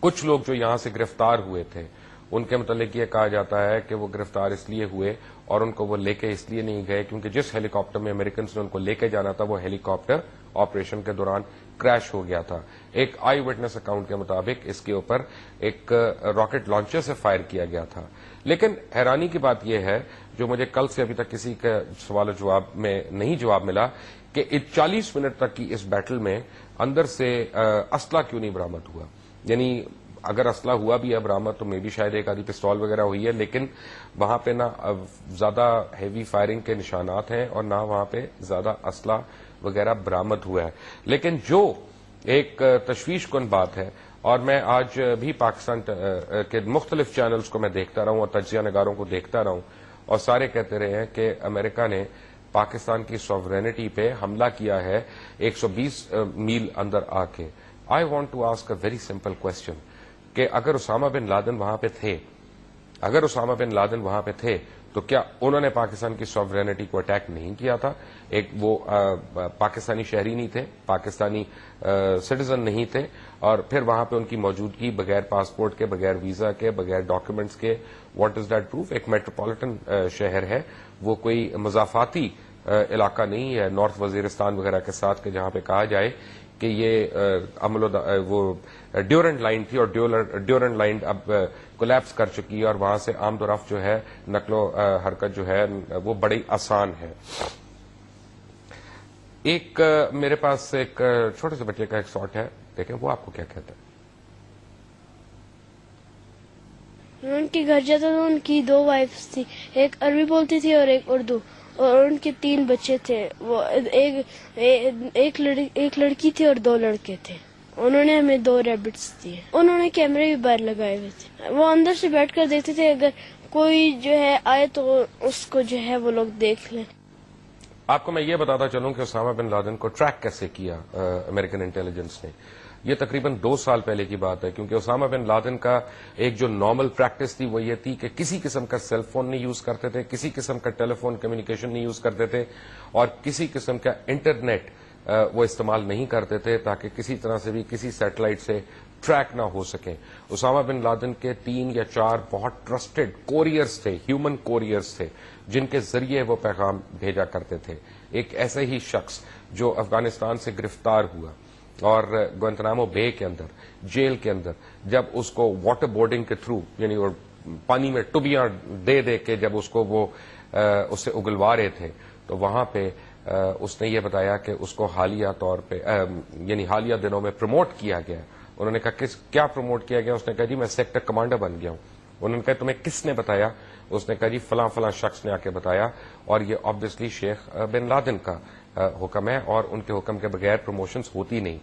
کچھ لوگ جو یہاں سے گرفتار ہوئے تھے ان کے متعلق یہ کہا جاتا ہے کہ وہ گرفتار اس لیے ہوئے اور ان کو وہ لے کے اس لیے نہیں گئے کیونکہ جس ہیلی کاپٹر میں امریکنز نے ان کو لے کے جانا تھا وہ ہیلی کاپٹر آپریشن کے دوران کریش ہو گیا تھا. ایک آئی وٹنس اکاؤنٹ کے مطابق اس کے اوپر ایک راکٹ لانچر سے فائر کیا گیا تھا. لیکن حیرانی کی بات یہ ہے جو مجھے کل سے ابھی تک کسی کے سوال و جواب میں نہیں جواب ملا کہ 40 منٹ تک کی اس بیٹل میں اندر سے اسلحہ کیوں نہیں برآمد ہوا. یعنی اگر اسلحہ ہوا بھی ہے برآمد تو میں بھی شاید ایک آدھی پستول وغیرہ ہوئی ہے, لیکن وہاں پہ نہ زیادہ ہیوی فائرنگ کے نشانات ہیں اور نہ وہاں پہ زیادہ اسلحہ وغیرہ برآمد ہوا ہے. لیکن جو ایک تشویش کن بات ہے, اور میں آج بھی پاکستان کے مختلف چینلز کو میں دیکھتا رہا ہوں اور تجزیہ نگاروں کو دیکھتا رہا ہوں, اور سارے کہتے رہے ہیں کہ امریکہ نے پاکستان کی سوورینٹی پہ حملہ کیا ہے 120 میل اندر آ کے. I want to ask a very simple question کہ اگر اسامہ بن لادن وہاں پہ تھے تو کیا انہوں نے پاکستان کی سوورینٹی کو اٹیک نہیں کیا تھا؟ ایک وہ پاکستانی شہری نہیں تھے, پاکستانی سٹیزن نہیں تھے, اور پھر وہاں پہ ان کی موجودگی بغیر پاسپورٹ کے, بغیر ویزا کے, بغیر ڈاکیومنٹس کے, واٹ از دیٹ پروف؟ ایک میٹروپولیٹن شہر ہے, وہ کوئی مضافاتی علاقہ نہیں ہے نارتھ وزیرستان وغیرہ کے ساتھ کہ جہاں پہ کہا جائے کہ یہ وہ ڈیورنٹ لائن تھی اور ڈیورنٹ لائن اب کولیپس کر چکی ہے اور وہاں سے آمد و رفت جو ہے, نقل و حرکت جو ہے وہ بڑی آسان ہے. ایک میرے پاس ایک چھوٹے سے بچے کا ایک شاٹ ہے, دیکھیں وہ آپ کو کیا کہتا ہے. ان کے گھر جاتا تو ان کی 2 وائفز تھی, ایک عربی بولتی تھی اور ایک اردو, اور ان کے 3 بچے تھے. وہ ایک لڑکی تھی اور 2 لڑکے تھے. انہوں نے ہمیں 2 ریبٹس دیے. انہوں نے کیمرے بھی باہر لگائے ہوئے تھے, وہ اندر سے بیٹھ کر دیکھتے تھے اگر کوئی جو ہے آئے تو اس کو جو ہے وہ لوگ دیکھ لیں. آپ کو میں یہ بتاتا چلوں کہ اسامہ بن لادن کو ٹریک کیسے کیا امریکن انٹیلیجنس نے. یہ تقریباً 2 سال پہلے کی بات ہے, کیونکہ اسامہ بن لادن کا ایک جو نارمل پریکٹس تھی وہ یہ تھی کہ کسی قسم کا سیل فون نہیں یوز کرتے تھے, کسی قسم کا ٹیلی فون کمیونیکیشن نہیں یوز کرتے تھے, اور کسی قسم کا انٹرنیٹ وہ استعمال نہیں کرتے تھے تاکہ کسی طرح سے بھی کسی سیٹلائٹ سے ٹریک نہ ہو سکیں. اسامہ بن لادن کے 3 یا 4 بہت ٹرسٹڈ کوریئرز تھے, ہیومن کوریئرز تھے, جن کے ذریعے وہ پیغام بھیجا کرتے تھے. ایک ایسے ہی شخص جو افغانستان سے گرفتار ہوا اور گوانتنامو بے کے اندر, جیل کے اندر, جب اس کو واٹر بورڈنگ کے تھرو, یعنی پانی میں ٹبیاں دے دے کے جب اس کو وہ اس سے اگلوا رہے تھے, تو وہاں پہ اس نے یہ بتایا کہ اس کو حالیہ طور پہ یعنی حالیہ دنوں میں پروموٹ کیا گیا. انہوں نے کہا کیا پروموٹ کیا گیا؟ اس نے کہا جی میں سیکٹر کمانڈر بن گیا ہوں. انہوں نے کہا تمہیں کس نے بتایا؟ اس نے کہا جی فلاں فلاں شخص نے آ کے بتایا, اور یہ آبویسلی شیخ بن لادن کا حکم ہے اور ان کے حکم کے بغیر پروموشنز ہوتی نہیں.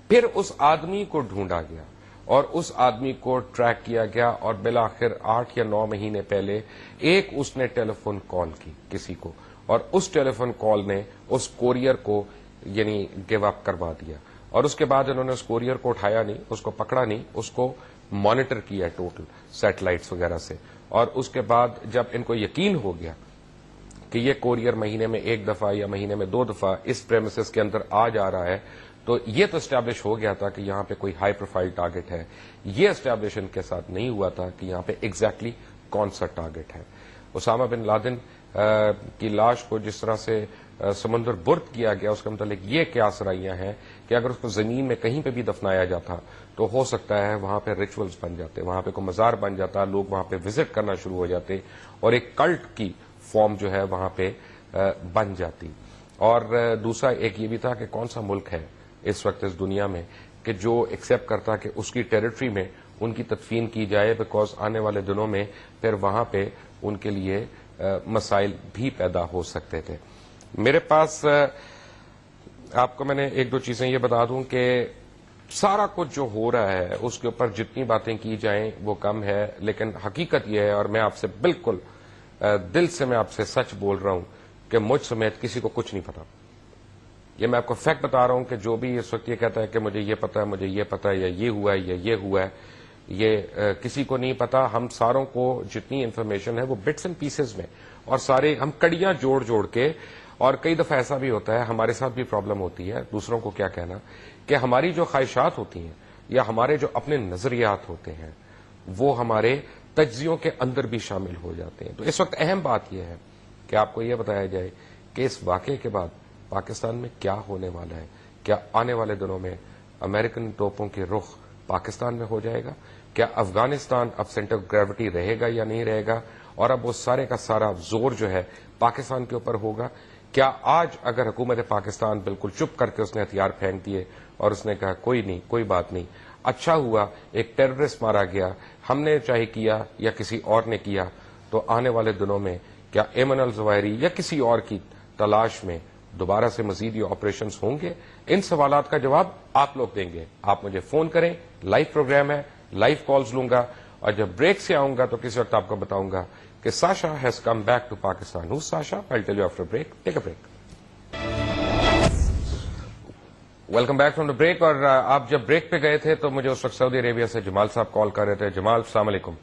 پھر اس آدمی کو ڈھونڈا گیا اور اس آدمی کو ٹریک کیا گیا, اور بالآخر 8 یا 9 مہینے پہلے ایک اس نے ٹیلی فون کال کی کسی کو, اور اس ٹیلی فون کال نے اس کوریئر کو یعنی گیو اپ کروا دیا. اور اس کے بعد انہوں نے اس کوریئر کو اٹھایا نہیں, اس کو پکڑا نہیں, اس کو مانیٹر کیا ٹوٹل سیٹلائٹس وغیرہ سے. اور اس کے بعد جب ان کو یقین ہو گیا کہ یہ کوریئر مہینے میں 1 دفعہ یا مہینے میں 2 دفعہ اس پریمیسز کے اندر آ جا رہا ہے, تو یہ تو اسٹیبلش ہو گیا تھا کہ یہاں پہ کوئی ہائی پروفائل ٹارگٹ ہے. یہ اسٹیبلش ان کے ساتھ نہیں ہوا تھا کہ یہاں پہ ایگزیکٹلی کون سا ٹارگٹ ہے. اسامہ بن لادن کی لاش کو جس طرح سے سمندر برد کیا گیا, اس کے متعلق یہ قیاس رائیاں ہیں کہ اگر اس کو زمین میں کہیں پہ بھی دفنایا جاتا تو ہو سکتا ہے وہاں پہ ریچولز بن جاتے, وہاں پہ کوئی مزار بن جاتا, لوگ وہاں پہ وزٹ کرنا شروع ہو جاتے, اور ایک کلٹ کی فارم جو ہے وہاں پہ بن جاتی. اور دوسرا ایک یہ بھی تھا کہ کون سا ملک ہے اس وقت اس دنیا میں کہ جو ایکسیپٹ کرتا کہ اس کی ٹیریٹری میں ان کی تدفین کی جائے, بیکاز آنے والے دنوں میں پھر وہاں پہ ان کے لیے مسائل بھی پیدا ہو سکتے تھے. میرے پاس آپ کو میں نے 1-2 چیزیں یہ بتا دوں کہ سارا کچھ جو ہو رہا ہے اس کے اوپر جتنی باتیں کی جائیں وہ کم ہے, لیکن حقیقت یہ ہے, اور میں آپ سے بالکل دل سے میں آپ سے سچ بول رہا ہوں کہ مجھ سمیت کسی کو کچھ نہیں پتا. یہ میں آپ کو فیکٹ بتا رہا ہوں کہ جو بھی اس وقت یہ کہتا ہے کہ مجھے یہ پتا ہے, مجھے یہ پتا ہے, یا یہ ہوا ہے یا یہ ہوا ہے, یہ کسی کو نہیں پتا. ہم ساروں کو جتنی انفارمیشن ہے وہ بٹس اینڈ پیسز میں, اور سارے ہم کڑیاں جوڑ جوڑ کے, اور کئی دفعہ ایسا بھی ہوتا ہے, ہمارے ساتھ بھی پرابلم ہوتی ہے, دوسروں کو کیا کہنا, کہ ہماری جو خواہشات ہوتی ہیں یا ہمارے جو اپنے نظریات ہوتے ہیں وہ ہمارے تجزیوں کے اندر بھی شامل ہو جاتے ہیں. تو اس وقت اہم بات یہ ہے کہ آپ کو یہ بتایا جائے کہ اس واقعے کے بعد پاکستان میں کیا ہونے والا ہے. کیا آنے والے دنوں میں امریکن توپوں کے رخ پاکستان میں ہو جائے گا؟ کیا افغانستان اب سینٹر آف گریوٹی رہے گا یا نہیں رہے گا؟ اور اب وہ سارے کا سارا زور جو ہے پاکستان کے اوپر ہوگا؟ کیا آج اگر حکومت پاکستان بالکل چپ کر کے اس نے ہتھیار پھینک دیے اور اس نے کہا کوئی نہیں، کوئی بات نہیں، اچھا ہوا ایک ٹیررسٹ مارا گیا، ہم نے چاہے کیا یا کسی اور نے کیا، تو آنے والے دنوں میں کیا ایمن الظواہری یا کسی اور کی تلاش میں دوبارہ سے مزید یہ آپریشنز ہوں گے؟ ان سوالات کا جواب آپ لوگ دیں گے. آپ مجھے فون کریں، لائیو پروگرام ہے، لائیو کالز لوں گا، اور جب بریک سے آؤں گا تو کسی وقت آپ کو بتاؤں گا کہ Sasha has come back to Pakistan. Who Sasha? I'll tell you after a break. Take a break. Welcome back from the break. اور آپ جب بریک پہ گئے تھے تو مجھے اس وقت سعودی عربیہ سے جمال صاحب کال کر رہے تھے. جمال السلام علیکم.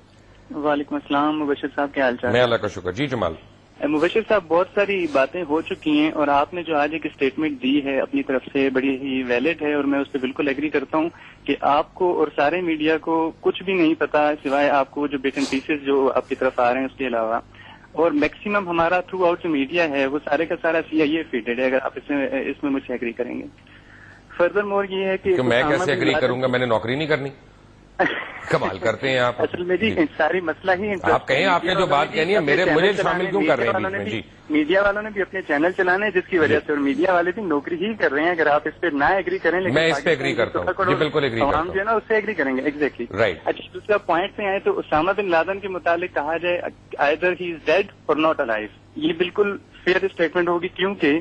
وعلیکم السلام مبشر صاحب، کیا حال چال؟ میں اللہ کا شکر. جی جمال. مبشر صاحب، بہت ساری باتیں ہو چکی ہیں اور آپ نے جو آج ایک اسٹیٹمنٹ دی ہے اپنی طرف سے بڑی ہی ویلڈ ہے، اور میں اس پہ بالکل ایگری کرتا ہوں کہ آپ کو اور سارے میڈیا کو کچھ بھی نہیں پتا سوائے آپ کو جو بیٹ اینڈ پیسز جو آپ کی طرف آ رہے ہیں اس کے علاوہ. اور میکسیمم ہمارا تھرو آؤٹ جو میڈیا ہے وہ سارے کا سارا CIA فیڈڈ ہے، اگر آپ اس میں مجھ سے ایگری کریں گے. فردر مور یہ ہے کہ میں کیسے ایگری کروں گا؟ میں نے نوکری نہیں کرنی. کمال کرتے ہیں آپ. اصل میں جی ساری مسئلہ ہی آپ کہیں، آپ نے جو بات کہنی ہے مجھے شامل کیوں کر رہے ہیں؟ جی، میڈیا والوں نے بھی اپنے چینل چلانے ہیں جس کی وجہ سے، اور میڈیا والے بھی نوکری ہی کر رہے ہیں. اگر آپ اس پہ نہ ایگری کریں، لیکن میں اس پہ ایگری کرتا ہوں. جی بالکل ایگری کرتا ہوں. جو ہے نا اس سے ایگری کریں گے. Exactly right. اچھا، دوسرا پوائنٹ پہ آئے تو اسامہ بن لادن کے متعلق کہا جائے آئدر ہی از ڈیڈ اور ناٹ الائیو، یہ بالکل فیئر اسٹیٹمنٹ ہوگی، کیونکہ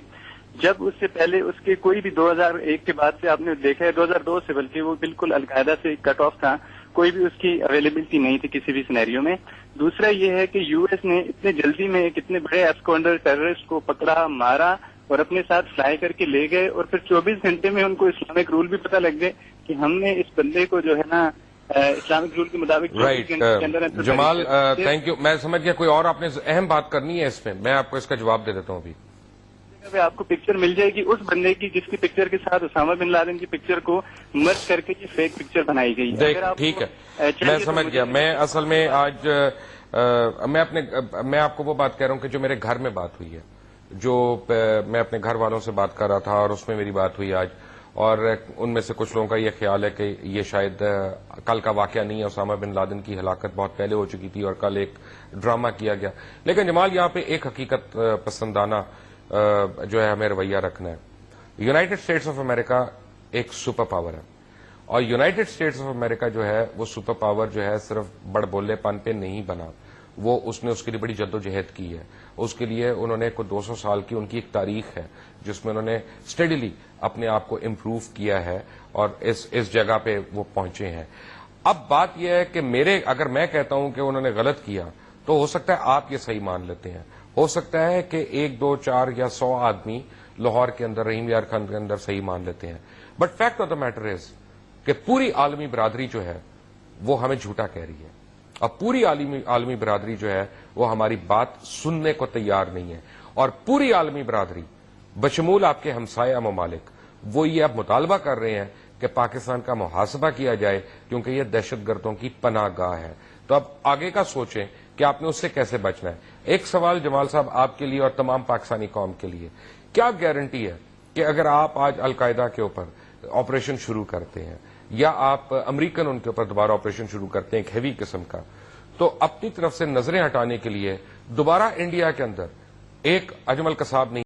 جب اس سے پہلے اس کے کوئی بھی 2001 کے بعد سے آپ نے دیکھا ہے، 2002 سے بلکہ وہ بالکل القاعدہ سے کٹ آف تھا، کوئی بھی اس کی اویلیبلٹی نہیں تھی کسی بھی سینیریو میں. دوسرا یہ ہے کہ US نے اتنے جلدی میں ایک اتنے بڑے ایبسکونڈر ٹیررسٹ کو پکڑا، مارا اور اپنے ساتھ فلائی کر کے لے گئے، اور پھر 24 گھنٹے میں ان کو اسلامک رول بھی پتہ لگ گئے کہ ہم نے اس بندے کو جو ہے نا اسلامک رول کے مطابق. رائٹ. Jamal thank you. میں سمجھ گیا کوئی اور آپ نے اہم بات کرنی ہے اس میں، میں آپ کو اس کا جواب دے دیتا ہوں. ابھی آپ کو پکچر مل جائے گی اس بندے کی جس کی پکچر کے ساتھ اسامہ بن لادن کی پکچر کو مرج کر کے یہ فیک پکچر بنائی گئی. ٹھیک ہے، میں سمجھ گیا. میں اصل میں آج میں آپ کو وہ بات کہہ رہا ہوں کہ جو میرے گھر میں بات ہوئی ہے، جو میں اپنے گھر والوں سے بات کر رہا تھا اور اس میں میری بات ہوئی آج، اور ان میں سے کچھ لوگوں کا یہ خیال ہے کہ یہ شاید کل کا واقعہ نہیں ہے. اسامہ بن لادن کی ہلاکت بہت پہلے ہو چکی تھی اور کل ایک ڈرامہ کیا گیا. لیکن جمال یہاں پہ ایک حقیقت پسندانہ جو ہے ہمیں رویہ رکھنا ہے. یونائٹڈ اسٹیٹس آف امریکہ ایک سپر پاور ہے، اور یونائٹڈ اسٹیٹس آف امریکہ جو ہے وہ سپر پاور جو ہے صرف بڑ بولے پن پہ نہیں بنا، وہ اس نے اس کے لیے بڑی جدوجہد کی ہے. اس کے لیے انہوں نے کوئی 200 سال کی ان کی ایک تاریخ ہے جس میں انہوں نے اسٹڈیلی اپنے آپ کو امپروو کیا ہے اور اس جگہ پہ وہ پہنچے ہیں. اب بات یہ ہے کہ اگر میں کہتا ہوں کہ انہوں نے غلط کیا تو ہو سکتا ہے آپ یہ صحیح مان لیتے ہیں، ہو سکتا ہے کہ 1 2 4 یا 100 آدمی لاہور کے اندر، رحیم یار خان کے اندر صحیح مان لیتے ہیں. But fact of the matter is کہ پوری عالمی برادری جو ہے وہ ہمیں جھوٹا کہہ رہی ہے، اب پوری عالمی برادری جو ہے وہ ہماری بات سننے کو تیار نہیں ہے. اور پوری عالمی برادری بشمول آپ کے ہمسایہ ممالک وہ یہ اب مطالبہ کر رہے ہیں کہ پاکستان کا محاسبہ کیا جائے کیونکہ یہ دہشت گردوں کی پناہ گاہ ہے. تو اب آگے کا سوچیں کہ آپ نے اس سے کیسے بچنا ہے. ایک سوال جمال صاحب آپ کے لیے اور تمام پاکستانی قوم کے لیے، کیا گارنٹی ہے کہ اگر آپ آج القاعدہ کے اوپر آپریشن شروع کرتے ہیں یا آپ امریکن ان کے اوپر دوبارہ آپریشن شروع کرتے ہیں ایک ہیوی قسم کا، تو اپنی طرف سے نظریں ہٹانے کے لیے دوبارہ انڈیا کے اندر ایک اجمل قصاب نہیں